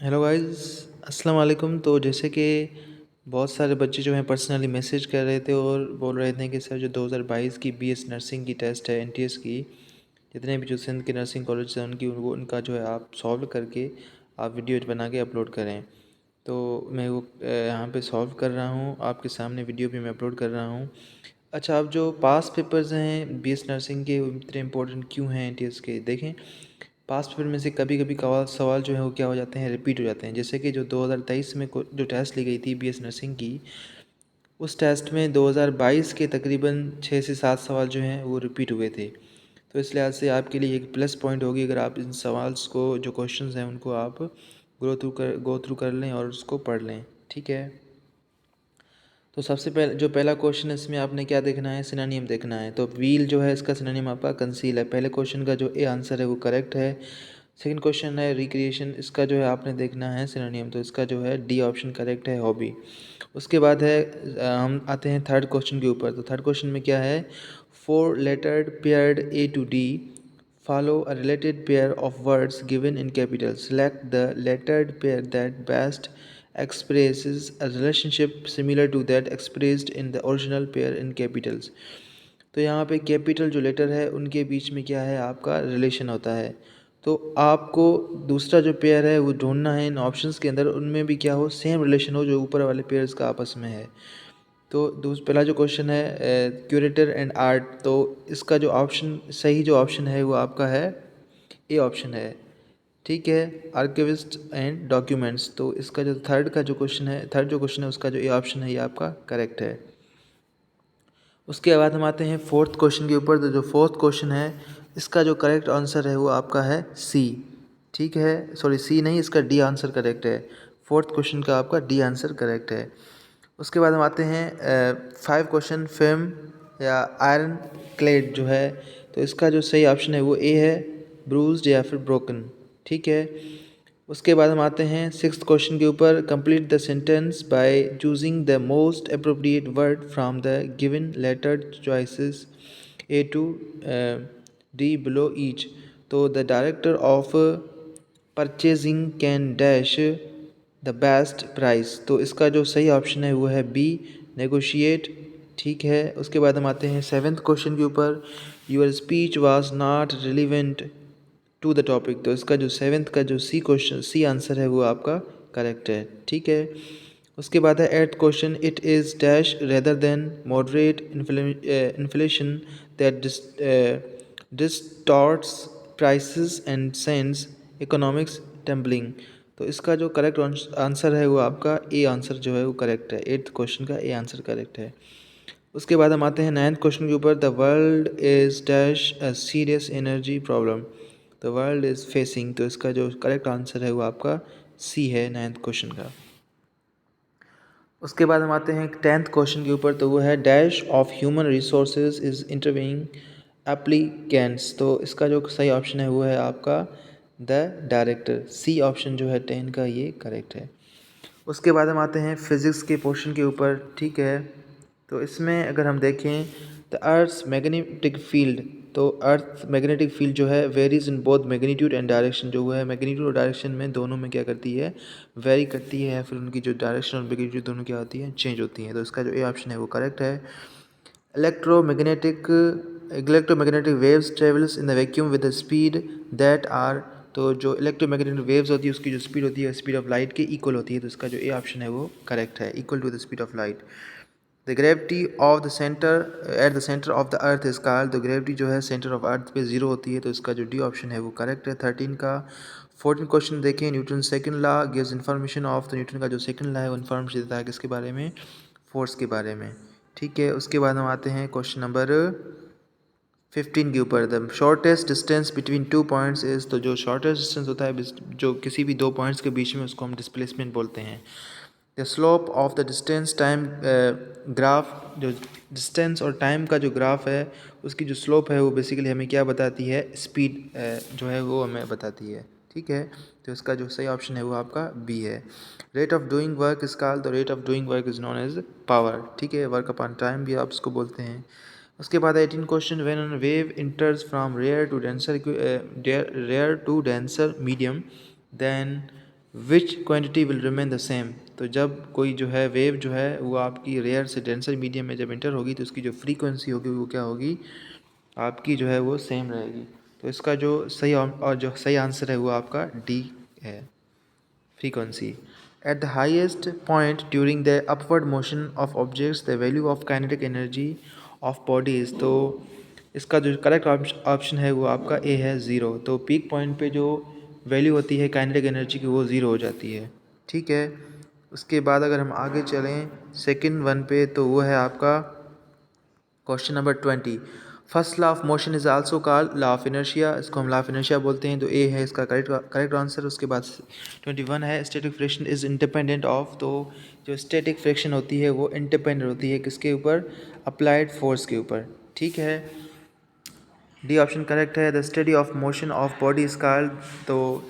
Hello guys, अस्सलाम वालेकुम। तो जैसे कि बहुत सारे बच्चे जो हैं पर्सनली मैसेज कर रहे थे और बोल रहे थे कि सर जो 2022 की बीएस नर्सिंग की टेस्ट है एनटीएस की, जितने भी जो सिंध के नर्सिंग कॉलेज हैं उनका जो है आप सॉल्व करके आप वीडियो बना के अपलोड करें। तो मैं वो यहाँ पे सॉल्व कर रहा हूँ, आपके सामने वीडियो भी मैं अपलोड कर रहा हूँ। अच्छा, आप जो पास पेपर्स हैं बीएस नर्सिंग के इतने इंपॉर्टेंट क्यों हैं एनटीएस के, देखें। पास्ट पेपर में से कभी कभी सवाल जो है वो क्या हो जाते हैं, रिपीट हो जाते हैं। जैसे कि जो 2023 में जो टेस्ट ली गई थी बीएस नर्सिंग की, उस टेस्ट में 2022 के तकरीबन 6 से 7 सवाल जो हैं वो रिपीट हुए थे। तो इस लिहाज से आपके लिए एक प्लस पॉइंट होगी अगर आप इन सवाल्स को, जो क्वेश्चंस हैं उनको आप गो थ्रू कर लें और उसको पढ़ लें। ठीक है। तो सबसे पहले जो पहला क्वेश्चन है इसमें आपने क्या देखना है, सिनोनिम देखना है। तो व्हील जो है इसका सिनोनिम आपका कंसील है। पहले क्वेश्चन का जो ए आंसर है वो करेक्ट है। सेकंड क्वेश्चन है रिक्रिएशन, इसका जो है आपने देखना है सिनोनिम, तो इसका जो है डी ऑप्शन करेक्ट है, हॉबी। उसके बाद है हम आते हैं थर्ड क्वेश्चन के ऊपर। तो थर्ड क्वेश्चन में क्या है, four lettered paired A to D follow a related pair of words given in capitals. Select the lettered pair that best expresses a relationship similar to that expressed in the original pair in capitals. तो यहाँ पे capital जो letter है उनके बीच में क्या है, आपका रिलेशन होता है। तो आपको दूसरा जो पेयर है वो ढूंढना है इन ऑप्शंस के अंदर, उनमें भी क्या हो, सेम रिलेशन हो जो ऊपर वाले पेयर्स का आपस में है। तो पहला जो क्वेश्चन है क्यूरेटर एंड आर्ट, तो इसका जो ऑप्शन सही जो ऑप्शन है वो आपका है ए ऑप्शन है। ठीक है। आर्किविस्ट एंड डॉक्यूमेंट्स, तो इसका जो थर्ड जो क्वेश्चन है उसका जो ए ऑप्शन है ये आपका करेक्ट है। उसके बाद हम आते हैं फोर्थ क्वेश्चन के ऊपर। तो जो फोर्थ क्वेश्चन है इसका जो करेक्ट आंसर है वो आपका है सी। ठीक है, सॉरी सी नहीं, इसका डी आंसर करेक्ट है। फोर्थ क्वेश्चन का आपका डी आंसर करेक्ट है। उसके बाद हम आते हैं फाइव क्वेश्चन फिल्म या आयरन क्लेड जो है, तो इसका जो सही ऑप्शन है वो ए है, ब्रूज्ड या फिर ब्रोकन। ठीक है। उसके बाद हम आते हैं सिक्स्थ क्वेश्चन के ऊपर। Complete the sentence by choosing the most appropriate word from the given lettered choices A to D below each. तो the director of purchasing can dash the best price, तो इसका जो सही ऑप्शन है वो है बी, नेगोशिएट। ठीक है। उसके बाद हम आते हैं सेवेंथ क्वेश्चन के ऊपर। Your speech was not relevant to the topic, तो इसका जो सेवेंथ का जो सी आंसर है वो आपका करेक्ट है। ठीक है। उसके बाद है eighth question. It is dash rather than moderate inflation that distorts prices and sense economics tumbling, तो इसका जो करेक्ट आंसर है वो आपका ए आंसर जो है वो करेक्ट है। एट्थ क्वेश्चन का ए आंसर करेक्ट है। उसके बाद हम आते हैं नाइन्थ क्वेश्चन के ऊपर। The world is dash a serious energy problem, the world is facing, तो इसका जो करेक्ट आंसर है वो आपका सी है नाइन्थ क्वेश्चन का। उसके बाद हम आते हैं टेंथ क्वेश्चन के ऊपर। तो वो है dash of human resources is interviewing applicants, तो इसका जो सही ऑप्शन है वो है आपका द डायरेक्टर। सी ऑप्शन जो है 10 का ये करेक्ट है। उसके बाद हम आते हैं फिज़िक्स के पोर्शन के ऊपर। ठीक है। तो इसमें अगर हम देखें द अर्थ्स मैग्नेटिक फील्ड, तो अर्थ मैग्नेटिक फील्ड जो है varies in both magnitude and direction, जो है मैग्नीट्यूड और डायरेक्शन में दोनों में क्या करती है, वेरी करती है, या फिर उनकी जो डायरेक्शन और मैग्नीट्यूड दोनों क्या होती है, चेंज होती हैं। तो इसका जो ए ऑप्शन है वो करेक्ट है। Electromagnetic electromagnetic waves travels in the vacuum with the speed that are, तो जो इलेक्ट्रोमैग्नेटिक वेव्स होती है उसकी जो स्पीड होती है स्पीड ऑफ लाइट के इक्वल होती है, तो इसका जो ए ऑप्शन है वो करेक्ट है, equal to the speed of light. The gravity of the centre at the centre of the earth is called, तो ग्रेविटी जो है सेंटर ऑफ अर्थ पे जीरो होती है, तो इसका जो डी ऑप्शन है वो करेक्ट है 13 का। 14 क्वेश्चन देखें। Newton second law gives information of, तो न्यूटन का जो सेकंड लॉ है वो इन्फॉर्मेशन देता है किसके बारे में, फोर्स के बारे में। ठीक है। उसके बाद हम आते हैं क्वेश्चन नंबर 15 के ऊपर। The shortest distance between two points is, तो जो शॉर्टेस्ट डिस्टेंस होता है जो किसी भी दो पॉइंट्स के बीच में, उसको हम डिस्प्लेसमेंट बोलते हैं। The slope of the distance time graph, जो डिस्टेंस और टाइम का जो ग्राफ है उसकी जो स्लोप है वो बेसिकली हमें क्या बताती है, स्पीड जो है वो हमें बताती है। ठीक है। तो इसका जो सही ऑप्शन है वो आपका बी है। Rate of doing work is called, the rate of doing work is known as power. ठीक है। वर्क अपॉन टाइम भी आप इसको बोलते हैं। उसके बाद 18 question. When an wave enters from rare to denser medium, then which quantity will remain the same. तो जब कोई जो है वेव जो है वो आपकी रेयर से डेंसर मीडियम में जब इंटर होगी तो उसकी जो फ्रीक्वेंसी होगी वो क्या होगी, आपकी जो है वो सेम रहेगी। तो इसका जो सही और जो सही आंसर है वो आपका डी है, frequency. At the highest point during the upward motion of objects, the value of kinetic energy of bodies, तो इसका जो करेक्ट ऑप्शन है वो आपका ए है, ज़ीरो। तो पीक पॉइंट पे जो वैल्यू होती है काइनेटिक एनर्जी की वो ज़ीरो हो जाती है, ठीक है। उसके बाद अगर हम आगे चलें सेकंड वन पे, तो वो है आपका question number 20। First law of motion is also called law of inertia, इसको हम लॉ ऑफ इनर्शिया बोलते हैं। तो ए है इसका करेक्ट आंसर। उसके बाद 21 है static friction is independent of, तो जो स्टैटिक फ्रिक्शन होती है वो इंडिपेंडेंट होती है किसके ऊपर, अप्लाइड फोर्स के ऊपर, ठीक है। डी ऑप्शन करेक्ट है। The study of motion of body is called, तो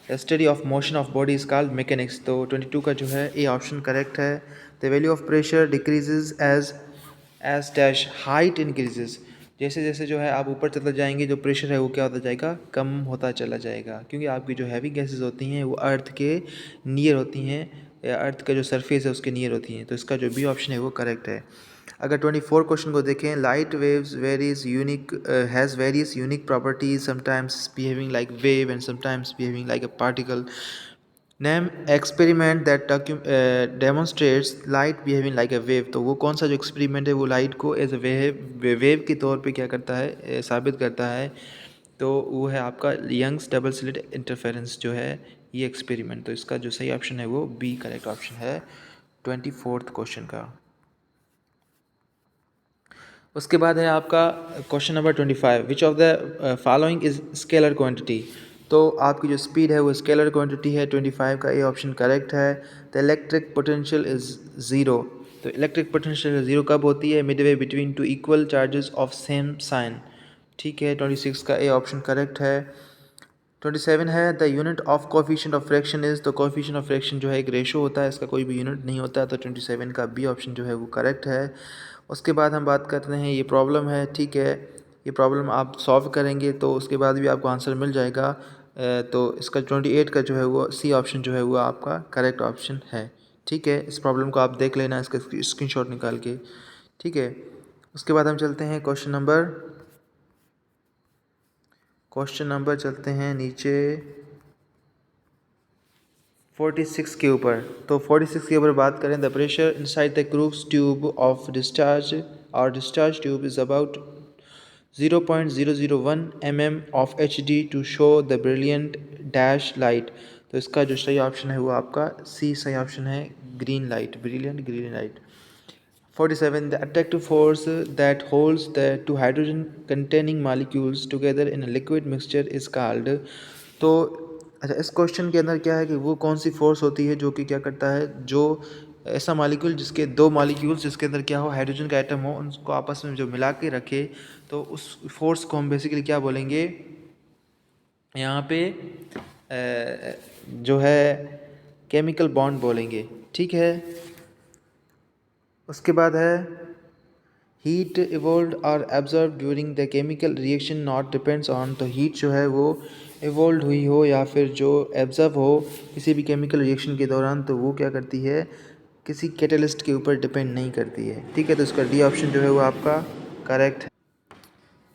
the study of motion of body is called mechanics. तो 22 का जो है ए ऑप्शन करेक्ट है। The value of pressure decreases as dash height increases, जैसे जैसे जो है आप ऊपर चलते जाएंगे जो प्रेशर है वो क्या होता जाएगा, कम होता चला जाएगा, क्योंकि आपकी जो हैवी गैसेस होती हैं वो अर्थ के नियर होती हैं, या अर्थ का जो सरफेस है उसके नियर होती हैं। तो इसका जो बी ऑप्शन है वो करेक्ट है। अगर 24 क्वेश्चन को देखें, light waves varies unique has various unique properties, sometimes behaving like wave and sometimes behaving like a particle. Name experiment that demonstrates light behaving like a wave. तो वो कौन सा जो एक्सपेरिमेंट है वो लाइट को एज अ वेव के तौर पे क्या करता है, साबित करता है। तो वो है आपका यंग्स डबल स्लिट इंटरफेरेंस जो है ये एक्सपेरिमेंट। तो इसका जो सही ऑप्शन है वो बी करेक्ट ऑप्शन है 24th क्वेश्चन का। उसके बाद है आपका question number 25। Which of the following is scalar quantity. तो आपकी जो स्पीड है वो स्केलर क्वांटिटी है, 25 का ए ऑप्शन करेक्ट है। The electric potential is zero. तो इलेक्ट्रिक पोटेंशियल ज़ीरो कब होती है, midway between two equal charges of same sign, ठीक है। 26 का ए ऑप्शन करेक्ट है। 27 है the unit of coefficient of fraction is. तो कोफिशिएंट ऑफ फ्रैक्शन जो है एक रेशो होता है, इसका कोई भी यूनिट नहीं होता। तो 27 का बी ऑप्शन जो है वो करेक्ट है। उसके बाद हम बात करते हैं, ये प्रॉब्लम है, ठीक है। ये प्रॉब्लम आप सॉल्व करेंगे तो उसके बाद भी आपको आंसर मिल जाएगा। तो इसका 28 का जो है वो सी ऑप्शन जो है वो आपका करेक्ट ऑप्शन है, ठीक है। इस प्रॉब्लम को आप देख लेना इसका स्क्रीनशॉट निकाल के, ठीक है। उसके बाद हम चलते हैं क्वेश्चन नंबर चलते हैं नीचे 46 के ऊपर। तो 46 के ऊपर बात करें, the pressure inside the Crookes tube of discharge और discharge tube is about 0.001 mm of HD to show the brilliant dash light। तो इसका जो सही ऑप्शन है वो आपका सी सही ऑप्शन है, green light, brilliant green light. 47 the attractive force that holds the two hydrogen containing molecules together in a liquid mixture is called। तो अच्छा, इस क्वेश्चन के अंदर क्या है कि वो कौन सी फोर्स होती है जो कि क्या करता है, जो ऐसा मालिक्यूल जिसके दो मालिक्यूल्स जिसके अंदर क्या हो, हाइड्रोजन का एटम हो, उनको आपस में जो मिला के रखे, तो उस फोर्स को हम बेसिकली क्या बोलेंगे यहाँ पे, जो है केमिकल बॉन्ड बोलेंगे, ठीक है। उसके बाद है हीट इवोल्व और absorb during the chemical reaction not depends on. तो हीट जो है वो इवोल्व हुई हो या फिर जो एब्जॉर्ब हो किसी भी केमिकल रिएक्शन के दौरान, तो वो क्या करती है, किसी कैटलिस्ट के ऊपर डिपेंड नहीं करती है, ठीक है। तो इसका डी ऑप्शन जो है वो आपका करेक्ट है।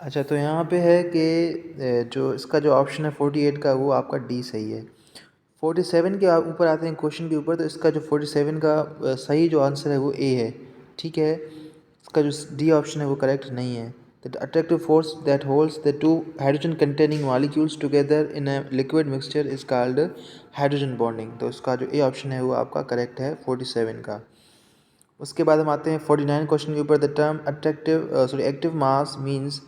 अच्छा, तो यहाँ पे है कि जो इसका जो ऑप्शन है 48 का वो आपका डी सही है। 47 के ऊपर आते हैं क्वेश्चन के ऊपर, तो इसका जो 47 का सही जो आंसर है वो ए है, ठीक है। इसका जो डी ऑप्शन है वो करेक्ट नहीं है। The attractive force that holds the two hydrogen containing molecules together in a liquid mixture is called hydrogen bonding. तो इसका जो ए ऑप्शन है वो आपका करेक्ट है 47 का। उसके बाद हम आते हैं 49 क्वेश्चन के ऊपर। The term active mass means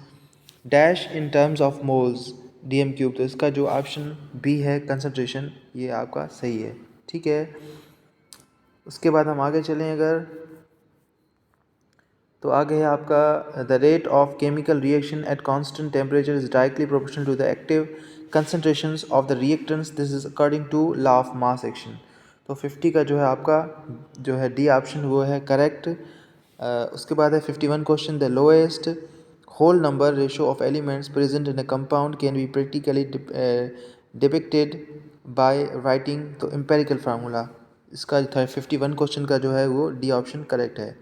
dash in terms of moles DM cube. तो इसका जो ऑप्शन बी है कंसंट्रेशन, ये आपका सही है, ठीक है। उसके बाद हम आगे चलें अगर, तो आगे है आपका the rate of chemical reaction at constant temperature is directly proportional to the active concentrations of the reactants, this is according to law of mass action. तो 50 का जो है आपका जो है डी ऑप्शन वो है करेक्ट। उसके बाद है 51 question. The lowest whole number ratio of elements present in a compound can be practically depicted by writing, तो एम्पेरिकल फार्मूला। इसका जो था 51 क्वेश्चन का जो है वो डी ऑप्शन करेक्ट है।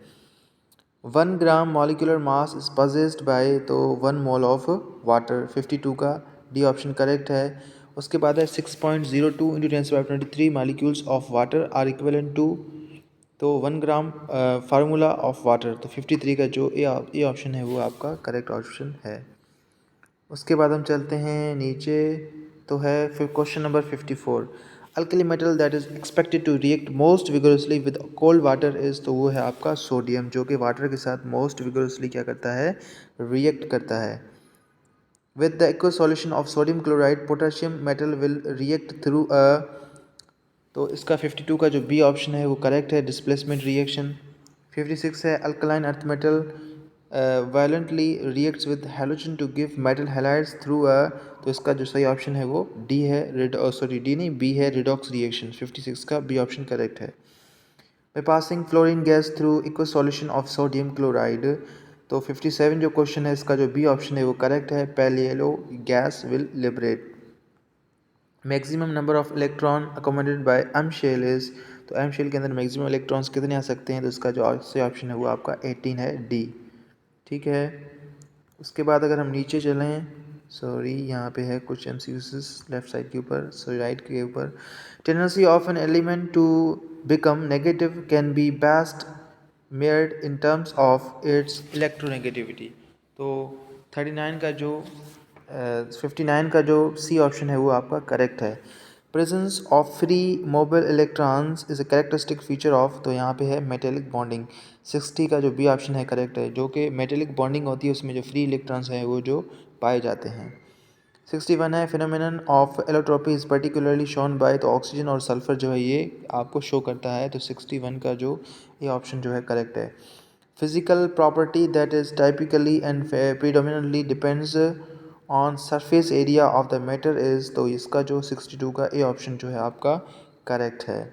1 gram molecular mass is possessed bye, तो 1 मोल ऑफ वाटर, 52 का डी ऑप्शन करेक्ट है। उसके बाद है 6.02 into 10⁻23 molecules of water are equivalent to, तो 1 ग्राम फार्मूला ऑफ वाटर, तो 53 का जो ए ऑप्शन है वो आपका करेक्ट ऑप्शन है। उसके बाद हम चलते हैं नीचे, तो है फिर question number 54। Alkali metal that is expected to react most vigorously with cold water is, तो वो है आपका सोडियम, जो कि वाटर के साथ मोस्ट विगोरसली क्या करता है, रिएक्ट करता है। With the aqueous solution of sodium chloride potassium metal will react through a, तो इसका 52 का जो बी ऑप्शन है वो करेक्ट है, डिस्प्लेसमेंट रिएक्शन। 56 है alkaline earth metal violently reacts with halogen to give metal halides through a, तो इसका जो सही ऑप्शन है वो डी है, डी नहीं, बी है, रिडॉक्स रिएक्शन। 56 का बी ऑप्शन करेक्ट है। By passing fluorine gas through equals solution of sodium chloride, तो 57 जो क्वेश्चन है इसका जो बी ऑप्शन है वो करेक्ट है, पहले yellow gas will liberate. Maximum number of electron accommodated by M shell is, तो एम शेल के अंदर मैक्सिमम इलेक्ट्रॉन्स कितने आ सकते हैं, तो इसका जो सही ऑप्शन है वो आपका 18 है, डी। ठीक है। उसके बाद अगर हम नीचे चलें, सॉरी यहाँ पे है कुछ एमसीक्यूज लेफ्ट साइड के ऊपर, सॉरी राइट के ऊपर। Tendency of an element to become negative can be best measured in terms of its electronegativity, तो 39 का जो 59 का जो सी ऑप्शन है वो आपका करेक्ट है। Presence of free mobile electrons is a characteristic feature of, तो यहाँ पे है मेटेलिक बॉन्डिंग। 60 का जो बी ऑप्शन है करेक्ट है, जो कि मेटेलिक बॉन्डिंग होती है उसमें जो फ्री इलेक्ट्रॉन्स हैं वो जो पाए जाते हैं। 61 है phenomenon of allotropy is particularly shown by, तो ऑक्सीजन और सल्फर जो है ये आपको शो करता है, तो 61 का जो ये ऑप्शन जो है करेक्ट है। Physical property that is typically and predominantly depends on surface area of the matter is, तो इसका जो 62 का ए ऑप्शन जो है आपका करेक्ट है।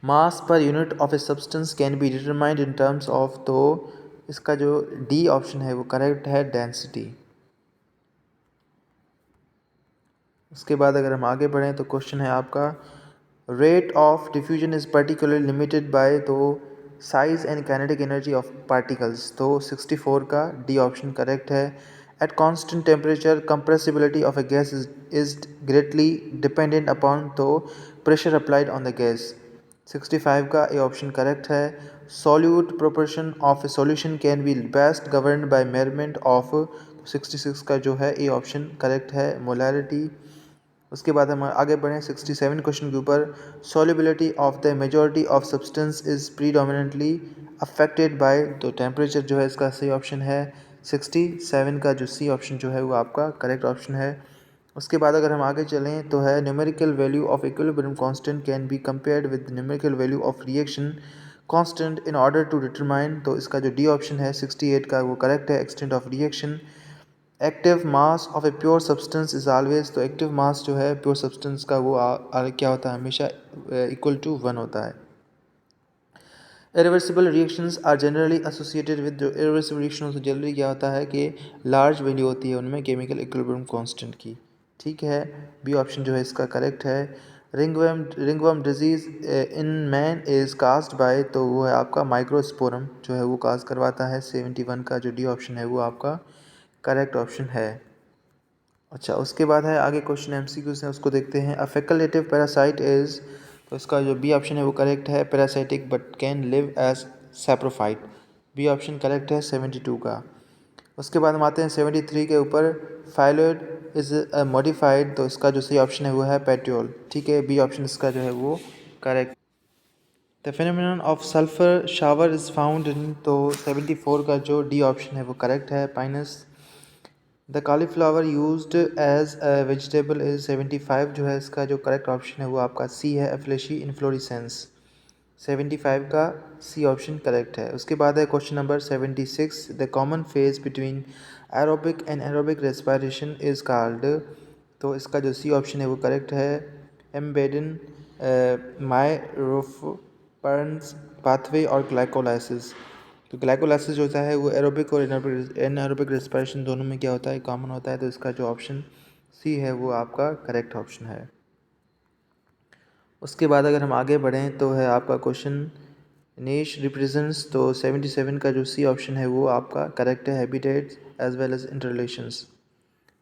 Mass per unit of a substance can be determined in terms of, तो इसका जो डी ऑप्शन है वो करेक्ट है, डेंसिटी। उसके बाद अगर हम आगे बढ़ें तो क्वेश्चन है आपका rate of diffusion is particularly limited by, तो size and kinetic energy of particles, तो 64 का डी ऑप्शन करेक्ट है। At constant temperature compressibility of a gas is greatly dependent upon, तो pressure applied on the gas, 65 का A option correct है। Solute proportion of a solution can be best governed by measurement of, 66 का जो है A option correct है, molarity. उसके बाद हम आगे बढ़ें 67 क्वेश्चन के ऊपर। Solubility of the majority of substance is predominantly affected by, तो टेम्परेचर जो है इसका सही ऑप्शन है। 67 का जो सी ऑप्शन जो है वो आपका करेक्ट ऑप्शन है। उसके बाद अगर हम आगे चलें तो है numerical value of equilibrium constant can be compared with numerical value of reaction constant in order to determine, तो इसका जो डी ऑप्शन है 68 का वो करेक्ट है, extent of reaction. Active mass of a pure substance is always, तो active mass जो है प्योर सब्सटेंस का वो क्या होता है, हमेशा इक्वल टू 1 होता है। Irreversible reactions are generally associated with, जो इरिवर्सिबल रिएक्शन से जनरली क्या होता है कि लार्ज वैल्यू होती है उनमें केमिकल इक्विलिब्रियम कांस्टेंट की। ठीक है, बी ऑप्शन जो है इसका करेक्ट है। Ringworm disease in man is caused bye, तो वो है आपका माइक्रोस्पोरम जो है वो काज करवाता है। 71 का जो डी ऑप्शन है वो आपका करेक्ट ऑप्शन है। अच्छा, उसके बाद है आगे क्वेश्चन एमसीक्यूज हैं, उसको देखते हैं। अ फैकल्टेटिव पैरासाइट इज़, तो इसका जो बी ऑप्शन है वो करेक्ट है, parasitic but can live as saprophyte, B option correct है 72 का। उसके बाद हम आते हैं 73 के ऊपर। फाइलोइड इज़ मॉडिफाइड, तो इसका जो सही ऑप्शन है वो है पेट्रोल। ठीक है, बी ऑप्शन इसका जो है वो correct. The phenomenon of sulphur shower is found in, तो 74 का जो डी ऑप्शन है वो करेक्ट है, pinus. The cauliflower used as a vegetable is 75, जो है इसका जो करेक्ट ऑप्शन है वो आपका सी है, एफ्लेशी इन्फ्लोरिसेंस, 75 का सी ऑप्शन करेक्ट है। उसके बाद है question number 76। The common phase between aerobic and aerobic respiration is called, तो इसका जो सी ऑप्शन है वो करेक्ट है, एम्बेडन मायरोफर्न्स पाथवे और ग्लाइकोलाइसिस। तो ग्लाइकोलाइसिस जो होता है वो एरोबिक और एनारोबिक रेस्पिरेशन दोनों में क्या होता है, कॉमन होता है, तो इसका जो ऑप्शन सी है वो आपका करेक्ट ऑप्शन है। उसके बाद अगर हम आगे बढ़ें तो है आपका क्वेश्चन नेश रिप्रेजेंट्स, तो 77 का जो सी ऑप्शन है वो आपका करेक्ट है, हैबिटेट्स एज वेल एज इंटररिलेशंस।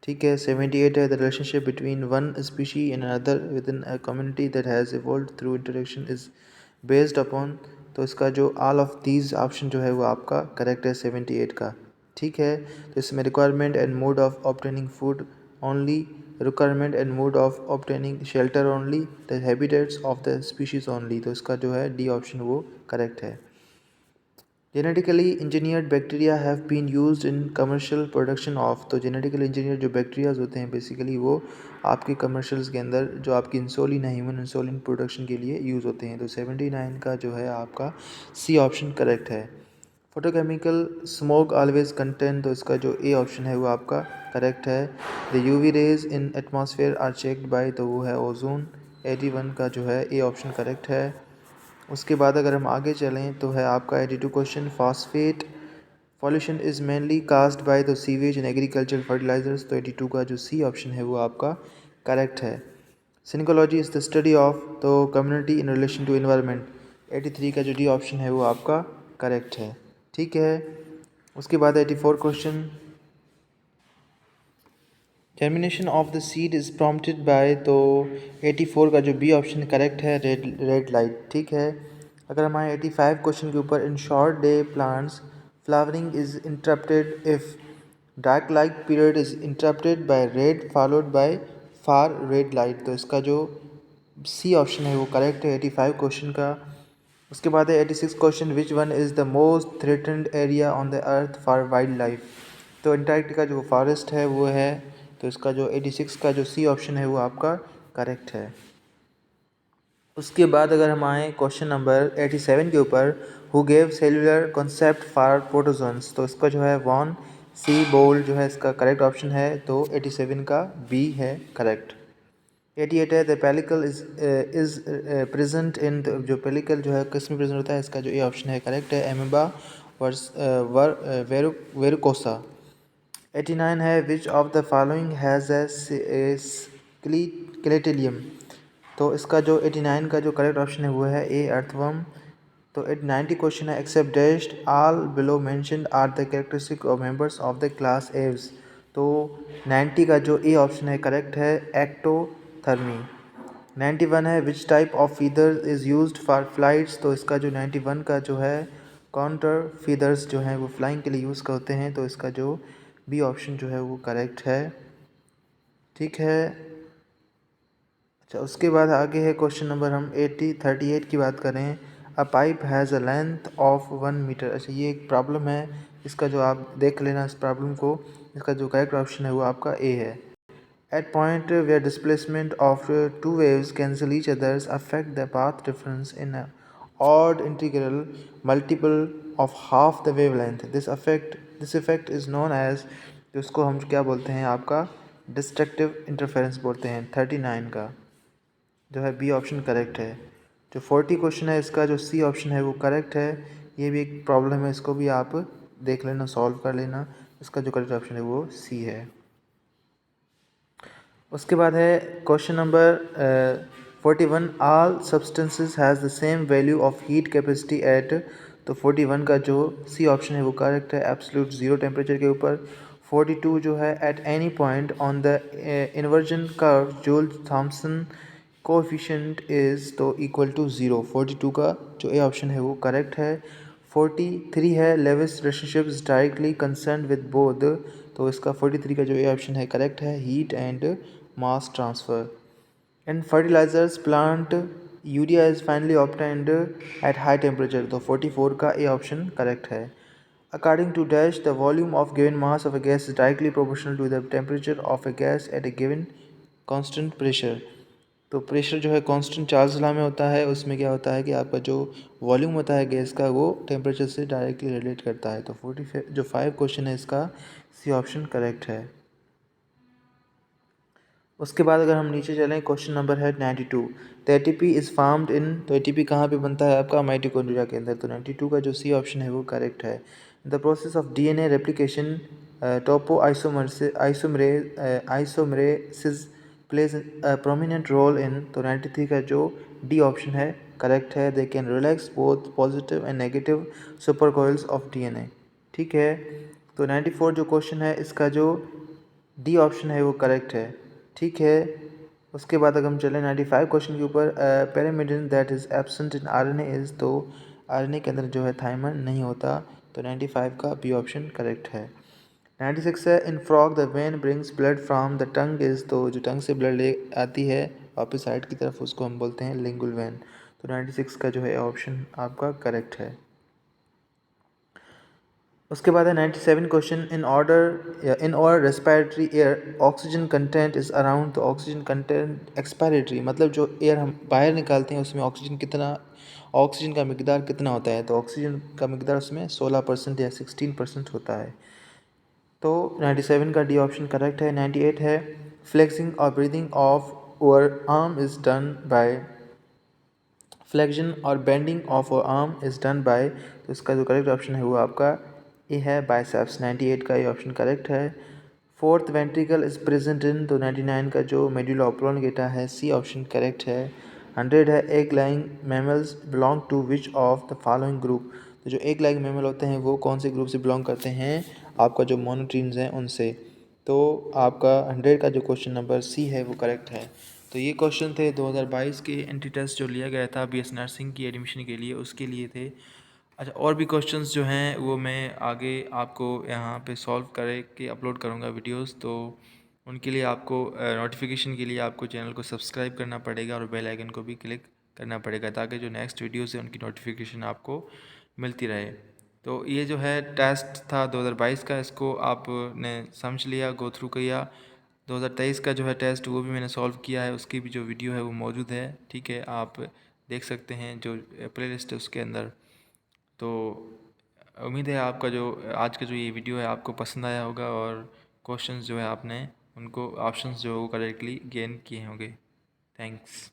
ठीक है। 78 है the relationship between one species and another with in a community that has evolve through interaction is based upon, तो इसका जो ऑल ऑफ दीज ऑप्शन जो है वो आपका करेक्ट है 78 का। ठीक है। तो इसमें requirement and mode of obtaining food only, requirement and mode of obtaining shelter only, the habitats of the species only, तो इसका जो है डी ऑप्शन वो करेक्ट है। Genetically engineered bacteria have been used in commercial production of, तो genetically engineer जो bacterias होते हैं बेसिकली वो आपके कमर्शियल्स के अंदर जो आपकी इंसुलिन है, ह्यूमन इंसुलिन प्रोडक्शन के लिए यूज़ होते हैं। तो 79 का जो है आपका सी ऑप्शन करेक्ट है। फोटोकेमिकल स्मोक ऑलवेज कंटेंट, तो इसका जो ए ऑप्शन है वो आपका करेक्ट है। The UV rays in atmosphere are checked by, तो वो है ओजोन। 81 का जो है ए ऑप्शन करेक्ट है। उसके बाद अगर हम आगे चलें तो है आपका 82 question phosphate pollution is mainly caused by the sewage and agriculture fertilisers, तो 82 का जो सी ऑप्शन है वो आपका करेक्ट है। Synecology is the study of तो community in relation to environment, 83 का जो डी ऑप्शन है वो आपका करेक्ट है। ठीक है। उसके बाद 84 question germination of the seed is prompted by, तो 84 का जो बी ऑप्शन करेक्ट है, रेड लाइट। ठीक है। अगर हमारे 85 क्वेश्चन के ऊपर in short day plants flowering is interrupted if dark light period is interrupted by red followed by far red light, तो इसका जो सी ऑप्शन है वो करेक्ट है 85 क्वेश्चन का। उसके बाद है 86 question which one is the most threatened area on the earth for wild life, तो अंटार्कटिका जो फॉरेस्ट है वो है, तो इसका जो 86 का जो सी ऑप्शन है वो आपका करेक्ट है। उसके बाद अगर हम आए क्वेश्चन नंबर 87 के ऊपर who gave cellular concept for protozoans, तो इसका जो है वॉन सी बोल्ड जो है इसका करेक्ट ऑप्शन है, तो 87 का बी है करेक्ट। 88 है the pellicle is present in, जो पेलिकल जो है किस में प्रेजेंट होता है, इसका जो ए ऑप्शन है करेक्ट है, एमेबा वर्स वेरुकोसा। 89 है which of the following has a clitellum, तो इसका जो 89 का जो करेक्ट ऑप्शन है वो है ए अर्थवर्म। तो 90 क्वेश्चन है except dashed all below mentioned are the characteristic of members of the class Aves, तो 90 का जो ए ऑप्शन है करेक्ट है, एक्टोथर्मी। 91 है which type of feather is used for flights, तो इसका जो 91 का जो है काउंटर फीदर्स जो हैं वो फ्लाइंग के लिए यूज़ करते हैं, तो इसका जो बी ऑप्शन जो है वो करेक्ट है। ठीक है। अच्छा, उसके बाद आगे है क्वेश्चन नंबर हम 38 की बात करें। A pipe has a length of 1 metre, अच्छा ये एक प्रॉब्लम है, इसका जो आप देख लेना इस प्रॉब्लम को, इसका जो करेक्ट ऑप्शन है वो आपका ए है। At point where displacement of two waves cancel each others affect the path difference in odd integral multiple of half the wave length, this effect is known as, तो इसको हम क्या बोलते हैं आपका डिस्ट्रक्टिव इंटरफेरेंस बोलते हैं। 39 का जो है बी ऑप्शन करेक्ट है। जो 40 क्वेश्चन है इसका जो सी ऑप्शन है वो करेक्ट है, ये भी एक प्रॉब्लम है, इसको भी आप देख लेना, सॉल्व कर लेना, इसका जो करेक्ट ऑप्शन है वो सी है। उसके बाद है question number 41 all substances has the same value of heat capacity eight, तो 41 का जो सी ऑप्शन है वो करेक्ट है, एब्सोल्यूट ज़ीरो टेम्परेचर के ऊपर। 42 जो है at any point on the inversion curve joule Thompson coefficient is, तो इक्वल टू ज़ीरो, 42 का जो ए ऑप्शन है वो करेक्ट है। 43 है Lewis relationship is directly concern with both, तो इसका 43 का जो ए ऑप्शन है करेक्ट है, heat and mass transfer. And fertilisers plant urea is finally obtained at high temperature, तो 44 का ए ऑप्शन करेक्ट है। According to dash the volume of given mass of a gas is directly proportional to the temperature of a gas at a given constant pressure, तो pressure जो है constant Charles law में होता है, उसमें क्या होता है कि आपका जो वॉल्यूम होता है गैस का वो टेम्परेचर से डायरेक्टली रिलेट करता है। तो 45 जो 5 क्वेश्चन है इसका सी ऑप्शन करेक्ट है। उसके बाद अगर हम नीचे चलें क्वेश्चन नंबर है 92 द एटीपी इज़ फार्म्ड इन, तो एटीपी कहाँ पे बनता है आपका माइटोकॉन्ड्रिया के अंदर, तो 92 का जो सी ऑप्शन है वो करेक्ट है। The process of DNA replication topoisomerases plays a prominent role in, तो 93 का जो डी ऑप्शन है करेक्ट है। They can relax both positive and negative super coils of DNA. ठीक है, तो 94 जो क्वेश्चन है इसका जो डी ऑप्शन है वो करेक्ट है। ठीक है, उसके बाद अगर हम चलें 95 क्वेश्चन के ऊपर, pyrimidine that is absent in RNA is, तो आरएनए के अंदर जो है थाइमिन नहीं होता, तो 95 का बी ऑप्शन करेक्ट है। 96 है इन frog the when brings blood from the tongue is, तो जो टंग से ब्लड ले आती है वापस साइड की तरफ उसको हम बोलते हैं लिंगुअल वेन, तो 96 का जो है ऑप्शन आपका करेक्ट है। उसके बाद है 97 क्वेश्चन इन और respiratory air oxygen content is around, तो ऑक्सीजन कंटेंट एक्सपायरेटरी मतलब जो एयर हम बाहर निकालते हैं उसमें ऑक्सीजन का मिकदार कितना होता है, तो ऑक्सीजन का मिकदार उसमें 16% या 16% होता है, तो 97 का डी ऑप्शन करेक्ट है। 98 है फ्लेक्सिंग और bending of our arm is done by, flexion और bending of arm is done by, तो इसका जो करेक्ट ऑप्शन है वो आपका ए है बाइसेप्स। 98 का ये ऑप्शन करेक्ट है। Fourth ventricle is present in, तो 99 का जो मेडुला ऑब्लोंगेटा है सी ऑप्शन करेक्ट है। 100 है egg laying mammals belong to which of the following group, तो जो एग लाइंग मैमल होते हैं वो कौन से ग्रुप से बिलोंग करते हैं, आपका जो मोनोट्रीन्स हैं उनसे, तो आपका 100 का जो क्वेश्चन नंबर सी है वो करेक्ट है। तो ये क्वेश्चन थे 2022 के एंट्री टेस्ट जो लिया गया था बीएस नर्सिंग की एडमिशन के लिए, उसके लिए थे। अच्छा, और भी क्वेश्चंस जो हैं वो मैं आगे आपको यहाँ पे सॉल्व करके अपलोड करूँगा वीडियोस, तो उनके लिए आपको नोटिफिकेशन के लिए आपको चैनल को सब्सक्राइब करना पड़ेगा और बेल आइकन को भी क्लिक करना पड़ेगा, ताकि जो नेक्स्ट वीडियोस है उनकी नोटिफिकेशन आपको मिलती रहे। तो ये जो है टेस्ट था 2022 का, इसको आपने समझ लिया, गो थ्रू किया। 2023 का जो है टेस्ट वो भी मैंने सॉल्व किया है, उसकी भी जो वीडियो है वो मौजूद है। ठीक है, आप देख सकते हैं जो प्ले लिस्ट है उसके अंदर। तो उम्मीद है आपका जो आज का जो ये वीडियो है आपको पसंद आया होगा, और क्वेश्चंस जो है आपने उनको ऑप्शंस जो है वो करेक्टली गेन किए होंगे। थैंक्स।